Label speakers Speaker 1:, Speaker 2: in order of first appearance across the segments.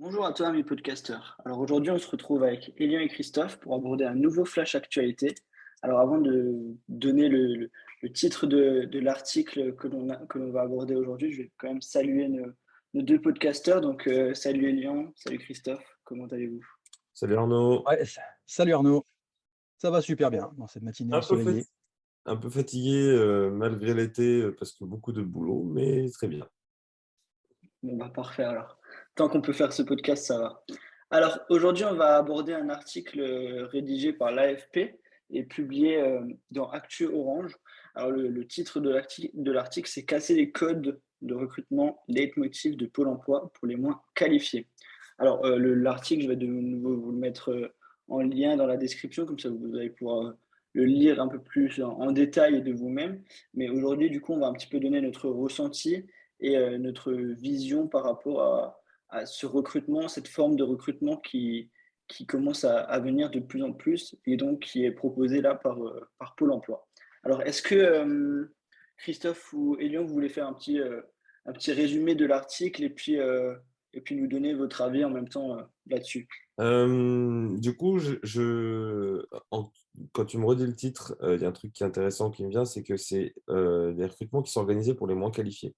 Speaker 1: Bonjour à toi, mes podcasteurs. Alors aujourd'hui, on se retrouve avec Elian et Christophe pour aborder un nouveau flash actualité. Alors avant de donner le titre de l'article que l'on va aborder aujourd'hui, je vais quand même saluer nos deux podcasteurs. Donc salut Elian, salut Christophe, comment allez-vous?
Speaker 2: Salut Arnaud.
Speaker 3: Ouais, salut Arnaud, ça va super bien dans cette matinée
Speaker 2: Un peu,
Speaker 3: ensoleillée.
Speaker 2: un peu fatigué malgré l'été parce que beaucoup de boulot, mais très bien.
Speaker 1: Bon bah parfait alors. Tant qu'on peut faire ce podcast, ça va. Alors aujourd'hui, on va aborder un article rédigé par l'AFP et publié dans Actu Orange. Alors le titre de l'article, c'est Casser les codes de recrutement leitmotiv de Pôle emploi pour les moins qualifiés. Alors l'article, je vais de nouveau vous le mettre en lien dans la description, comme ça vous allez pouvoir le lire un peu plus en détail et de vous-même. Mais aujourd'hui, du coup, on va un petit peu donner notre ressenti et notre vision par rapport à ce recrutement, cette forme de recrutement qui commence à venir de plus en plus et donc qui est proposée là par Pôle emploi. Alors, est-ce que Christophe ou Elion, vous voulez faire un petit résumé de l'article et puis nous donner votre avis en même temps là-dessus?
Speaker 2: Du coup, quand tu me redis le titre, il y a un truc qui est intéressant qui me vient, c'est que c'est des recrutements qui sont organisés pour les moins qualifiés.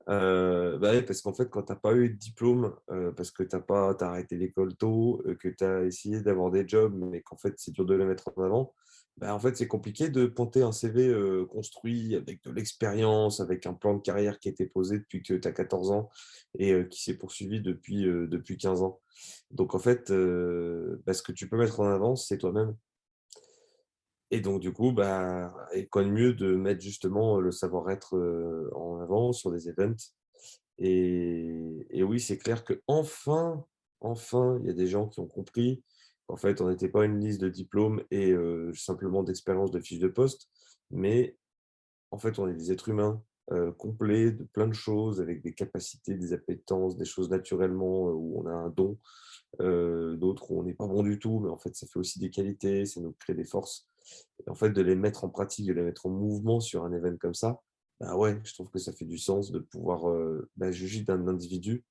Speaker 2: Bah ouais, parce qu'en fait, quand tu as pas eu de diplôme, parce que t'as arrêté l'école tôt, que tu as essayé d'avoir des jobs, mais qu'en fait, c'est dur de les mettre en avant, bah, en fait, c'est compliqué de ponter un CV, construit avec de l'expérience, avec un plan de carrière qui a été posé depuis que tu as 14 ans et qui s'est poursuivi depuis 15 ans. Donc en fait, bah, ce que tu peux mettre en avant, c'est toi-même. Et donc du coup, bah et quoi de mieux de mettre justement le savoir-être, en avant sur des events. Et oui, c'est clair qu'enfin, il y a des gens qui ont compris qu'en fait, on n'était pas une liste de diplômes et simplement d'expérience de fiches de poste, mais en fait, on est des êtres humains, complets de plein de choses, avec des capacités, des appétences, des choses naturellement, où on a un don, d'autres où on n'est pas bon du tout, mais en fait, ça fait aussi des qualités, ça nous crée des forces. Et en fait, de les mettre en pratique, de les mettre en mouvement sur un événement comme ça, bah ouais, je trouve que ça fait du sens de pouvoir, bah, juger d'un individu,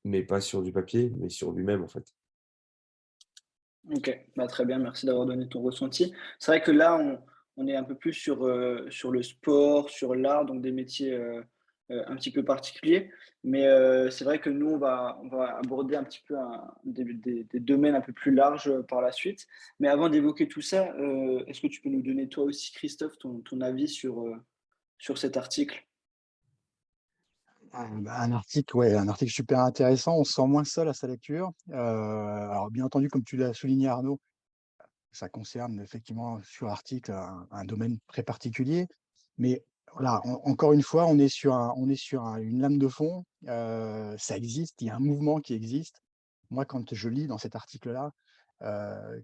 Speaker 2: mais pas sur du papier, mais sur lui-même, en fait.
Speaker 1: OK, bah, très bien, merci d'avoir donné ton ressenti. C'est vrai que là, on est un peu plus sur le sport, sur l'art, donc des métiers, un petit peu particuliers. Mais, c'est vrai que nous, on va aborder un petit peu des domaines un peu plus larges, par la suite. Mais avant d'évoquer tout ça, est-ce que tu peux nous donner toi aussi, Christophe, ton avis sur cet article?
Speaker 3: Un article, ouais, un article super intéressant, on se sent moins seul à sa lecture. Alors bien entendu, comme tu l'as souligné Arnaud, ça concerne effectivement sur l'article un domaine très particulier. Mais voilà, encore une fois, on est sur une lame de fond, ça existe, il y a un mouvement qui existe. Moi, quand je lis dans cet article-là,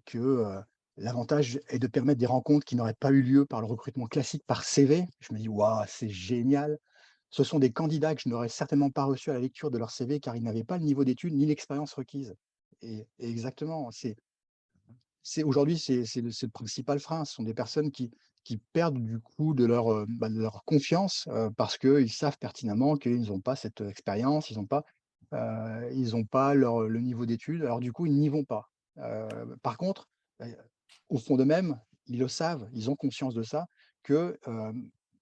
Speaker 3: que, l'avantage est de permettre des rencontres qui n'auraient pas eu lieu par le recrutement classique par CV, je me dis: «Waouh, c'est génial!» Ce sont des candidats que je n'aurais certainement pas reçus à la lecture de leur CV car ils n'avaient pas le niveau d'études ni l'expérience requise. Et exactement, c'est aujourd'hui, c'est le principal frein. Ce sont des personnes qui perdent du coup de leur confiance, parce qu'ils savent pertinemment qu'ils n'ont pas cette expérience, ils ont pas le niveau d'études. Alors du coup, ils n'y vont pas. Par contre, au fond d'eux-mêmes, ils le savent, ils ont conscience de ça, que,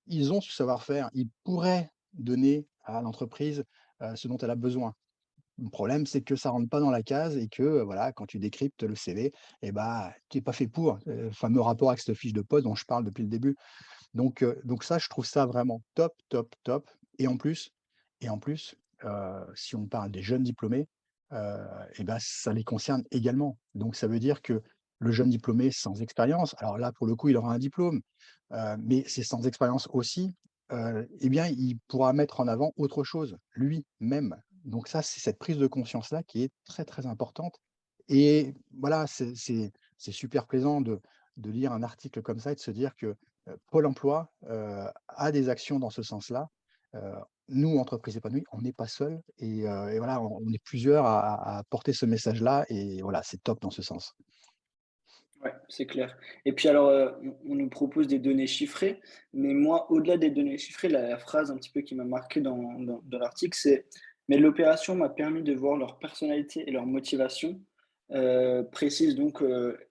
Speaker 3: ils ont ce savoir-faire. Ils pourraient donner à l'entreprise, ce dont elle a besoin. Le problème, c'est que ça rentre pas dans la case et que, voilà, quand tu décryptes le CV et bah, tu es pas fait pour. Fameux rapport avec cette fiche de poste dont je parle depuis le début. Donc ça, je trouve ça vraiment top, top, top et en plus, si on parle des jeunes diplômés, et bah, ça les concerne également. Donc ça veut dire que le jeune diplômé sans expérience, alors là, pour le coup, il aura un diplôme, mais c'est sans expérience aussi, et bien, il pourra mettre en avant autre chose, lui-même. Donc ça, c'est cette prise de conscience-là qui est très, très importante et voilà, c'est super plaisant de lire un article comme ça et de se dire que, Pôle emploi, a des actions dans ce sens-là. Heu, Nous, entreprises épanouies, on n'est pas seuls et voilà, on est plusieurs à porter ce message-là et voilà, c'est top dans ce sens.
Speaker 1: Ouais, c'est clair. Et puis alors, on nous propose des données chiffrées, mais moi, au-delà des données chiffrées, la phrase un petit peu qui m'a marqué dans l'article, c'est Mais l'opération m'a permis de voir leur personnalité et leur motivation, précise donc,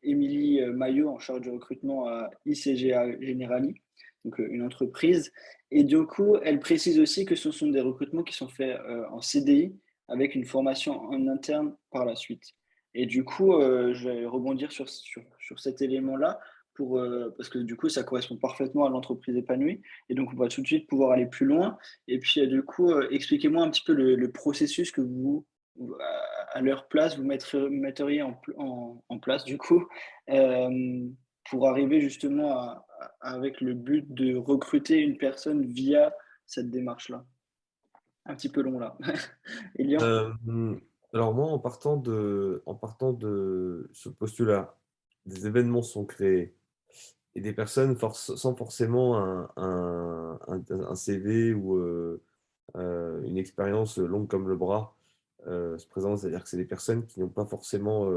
Speaker 1: Émilie, Maillot en charge du recrutement à ICGA Generali, donc, une entreprise et du coup, elle précise aussi que ce sont des recrutements qui sont faits, en CDI avec une formation en interne par la suite et du coup, je vais rebondir sur cet élément-là parce que du coup, ça correspond parfaitement à l'entreprise épanouie et donc on va tout de suite pouvoir aller plus loin et puis, du coup, expliquez-moi un petit peu le processus que vous à leur place, vous metteriez en place du coup, pour arriver justement avec le but de recruter une personne via cette démarche-là? Un petit peu long là. Elian?
Speaker 2: Hem, alors moi, en partant de ce postulat, des événements sont créés et des personnes sans forcément un CV ou une expérience longue comme le bras, se présentent. C'est-à-dire que c'est des personnes qui n'ont pas forcément,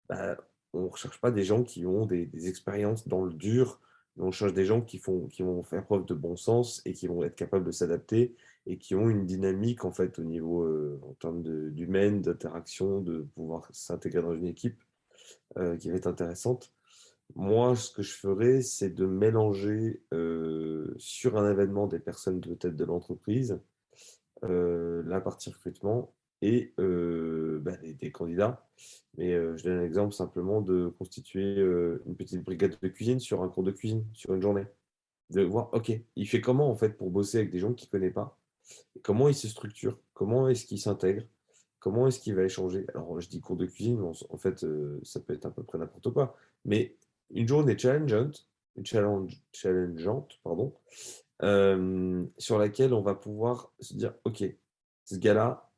Speaker 2: bah, on ne recherche pas des gens qui ont des expériences dans le dur, mais on cherche des gens qui vont faire preuve de bon sens et qui vont être capables de s'adapter et qui ont une dynamique en fait au niveau, en termes d'humaine, d'interaction, de pouvoir s'intégrer dans une équipe, qui va être intéressante. Moi, ce que je ferais, c'est de mélanger, sur un événement des personnes peut-être de l'entreprise, la partie recrutement et bah, des candidats. Mais je donne un exemple simplement de constituer, une petite brigade de cuisine sur un cours de cuisine, sur une journée. De voir, OK, il fait comment en fait pour bosser avec des gens qu'il ne connaît pas? Comment il se structure? Comment est-ce qu'il s'intègre? Comment est-ce qu'il va échanger? Alors je dis cours de cuisine, en fait, ça peut être à peu près n'importe quoi, mais une journée challengeante, pardon, sur laquelle on va pouvoir se dire: «OK, ce gars-là,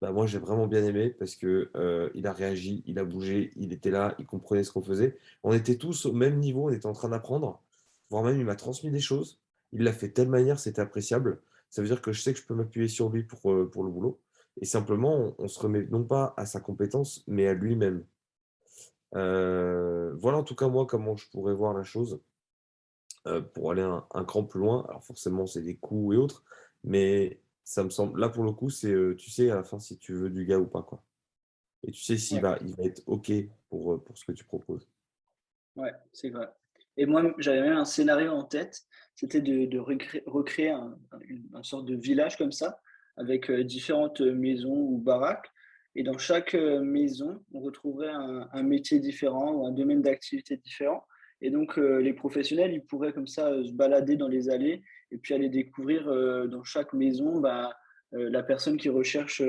Speaker 2: bah, moi j'ai vraiment bien aimé parce que, il a réagi, il a bougé, il était là, il comprenait ce qu'on faisait». On était tous au même niveau, on était en train d'apprendre, voire même il m'a transmis des choses. Il l'a fait de telle manière, c'était appréciable. Ça veut dire que je sais que je peux m'appuyer sur lui pour le boulot et simplement on se remet non pas à sa compétence, mais à lui-même. Voilà en tout cas moi comment je pourrais voir la chose. Pour aller un cran plus loin. Alors forcément, c'est des coûts et autres, mais ça me semble là, pour le coup, c'est, tu sais à la fin si tu veux du gars ou pas, quoi et tu sais s'il
Speaker 1: Ouais.
Speaker 2: va il va être OK pour ce que tu proposes.
Speaker 1: Ouais, c'est vrai. Et moi, j'avais même un scénario en tête, c'était de recréer une sorte de village comme ça, avec différentes maisons ou baraques. Et dans chaque maison, on retrouverait un métier différent ou un domaine d'activité différent. Et donc, les professionnels, ils pourraient comme ça se balader dans les allées et puis aller découvrir dans chaque maison bah, la personne qui recherche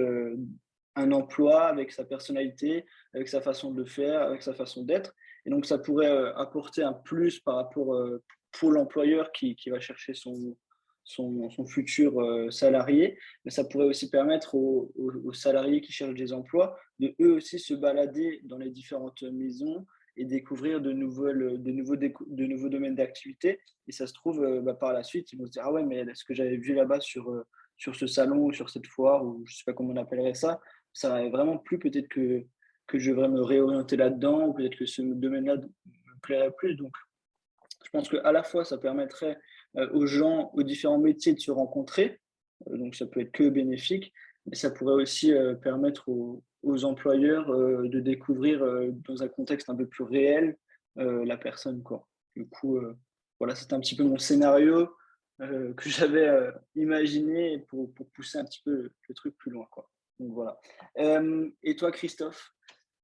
Speaker 1: un emploi avec sa personnalité, avec sa façon de le faire, avec sa façon d'être. Et donc, ça pourrait apporter un plus par rapport pour l'employeur qui va chercher son futur salarié, mais ça pourrait aussi permettre aux salariés qui cherchent des emplois de eux aussi se balader dans les différentes maisons et découvrir de nouveaux domaines d'activité. Et ça se trouve, bah, par la suite, ils vont se dire: «Ah ouais, mais ce que j'avais vu là-bas sur ce salon ou sur cette foire» ou je sais pas comment on appellerait ça m'avait vraiment plu, peut-être que je devrais me réorienter là-dedans ou peut-être que ce domaine-là me plairait plus. Donc, je pense qu'à la fois, ça permettrait aux gens, aux différents métiers de se rencontrer. Donc, ça peut être que bénéfique, mais ça pourrait aussi permettre aux employeurs de découvrir dans un contexte un peu plus réel la personne, quoi. Du coup, voilà, c'était un petit peu mon scénario que j'avais imaginé pour pousser un petit peu le truc plus loin, quoi. Donc, voilà. Et toi, Christophe?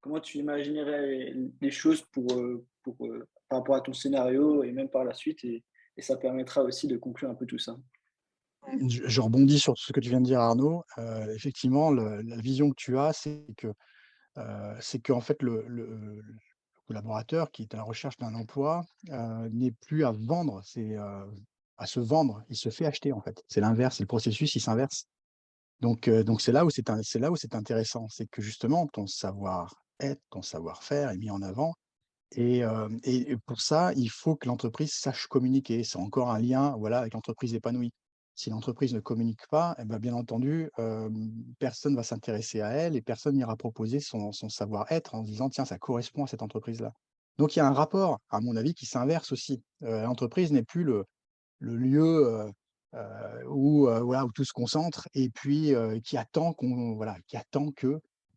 Speaker 1: Comment tu imaginerais les choses par rapport à ton scénario et même par la suite et ça permettra aussi de conclure un peu tout ça?
Speaker 3: Je rebondis sur ce que tu viens de dire Arnaud. Effectivement, la vision que tu as, c'est qu'en fait le collaborateur qui est à la recherche d'un emploi, n'est plus à vendre, c'est, à se vendre. Il se fait acheter en fait. C'est l'inverse, c'est le processus, il s'inverse. Donc c'est là où c'est intéressant, c'est que justement ton savoir-être, ton savoir-faire est mis en avant et pour ça, il faut que l'entreprise sache communiquer. C'est encore un lien, voilà, avec l'entreprise épanouie. Si l'entreprise ne communique pas, et bah, bien entendu, personne va s'intéresser à elle et personne n'ira proposer son savoir-être en se disant: «Tiens, ça correspond à cette entreprise-là». Donc il y a un rapport, à mon avis, qui s'inverse aussi. L'entreprise n'est plus le lieu, voilà, où tout se concentre et puis qui attend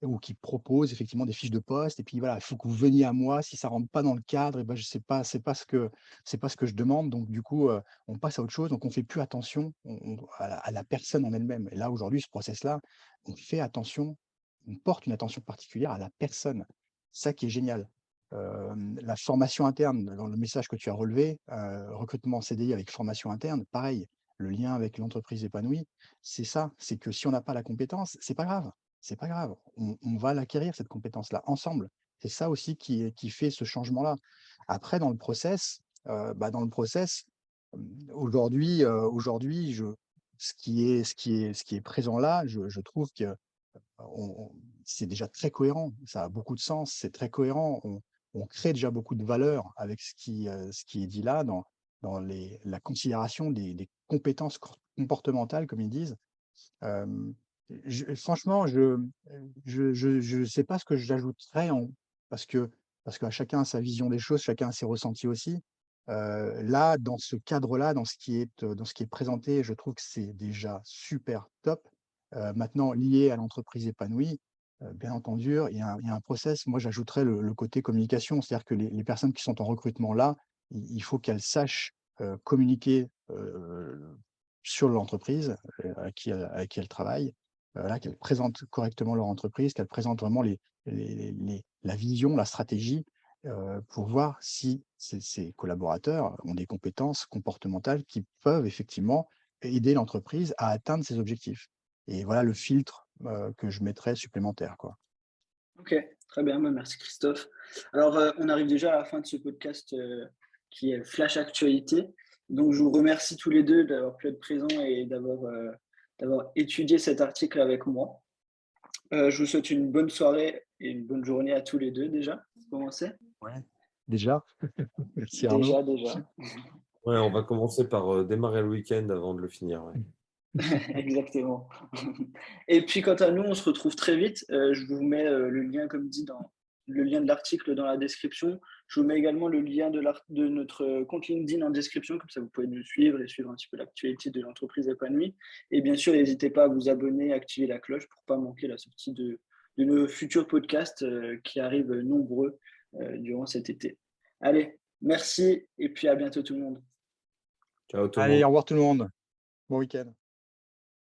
Speaker 3: ou qui propose effectivement des fiches de poste et puis voilà, il faut que vous veniez à moi, si ça rentre pas dans le cadre et ben, je sais pas, c'est pas ce que je demande donc du coup, on passe à autre chose, donc on fait plus attention à la personne en elle-même et là, aujourd'hui, ce process-là, on fait attention, on porte une attention particulière à la personne. Ça qui est génial. La formation interne, dans le message que tu as relevé, recrutement en CDI avec formation interne, pareil, le lien avec l'entreprise épanouie, c'est ça, c'est que si on n'a pas la compétence, c'est pas grave, c'est pas grave. On va l'acquérir cette compétence-là ensemble. C'est ça aussi qui fait ce changement-là. Après dans le process, aujourd'hui ce qui est présent là, je trouve que on c'est déjà très cohérent, ça a beaucoup de sens, c'est très cohérent. On crée déjà beaucoup de valeur avec ce qui est dit là dans la considération des compétences comportementales, comme ils disent. Hem, franchement, je sais pas ce que j'ajouterais parce que parce qu'à chacun a sa vision des choses, chacun a ses ressentis aussi. Là, dans ce cadre-là, dans ce qui est présenté, je trouve que c'est déjà super top. Maintenant lié à l'entreprise épanouie, bien entendu, il y a un process. Moi, j'ajouterais le côté communication. C'est-à-dire que les personnes qui sont en recrutement là, il faut qu'elles sachent, communiquer, sur l'entreprise, avec qui elles travaillent, là, qu'elles présentent correctement leur entreprise, qu'elles présentent vraiment la vision, la stratégie, pour voir si ces collaborateurs ont des compétences comportementales qui peuvent effectivement aider l'entreprise à atteindre ses objectifs. Et voilà le filtre, que je mettrais supplémentaire, quoi.
Speaker 1: OK, très bien, bah, merci Christophe. Alors, on arrive déjà à la fin de ce podcast, qui est Flash Actualité. Donc je vous remercie tous les 2 d'avoir pu être présents et d'avoir étudié cet article avec moi. Je vous souhaite une bonne soirée et une bonne journée à tous les 2 déjà, pour commencer.
Speaker 3: Ouais. Déjà? Merci Arnaud.
Speaker 1: Déjà.
Speaker 2: Ouais, on va commencer par démarrer le week-end avant de le finir. Ouais.
Speaker 1: Exactement. Et puis quant à nous, on se retrouve très vite. Je vous mets le lien, comme dit, dans le lien de l'article dans la description. Je vous mets également le lien de notre compte LinkedIn en description, comme ça vous pouvez nous suivre et suivre un petit peu l'actualité de l'entreprise épanouie. Et bien sûr, n'hésitez pas à vous abonner, activer la cloche pour ne pas manquer la sortie de nos futurs podcasts qui arrivent nombreux durant cet été. Allez, merci et puis à bientôt tout le monde.
Speaker 2: Ciao tout le
Speaker 3: Allez,
Speaker 2: monde.
Speaker 3: au revoir tout le monde. Bon week-end.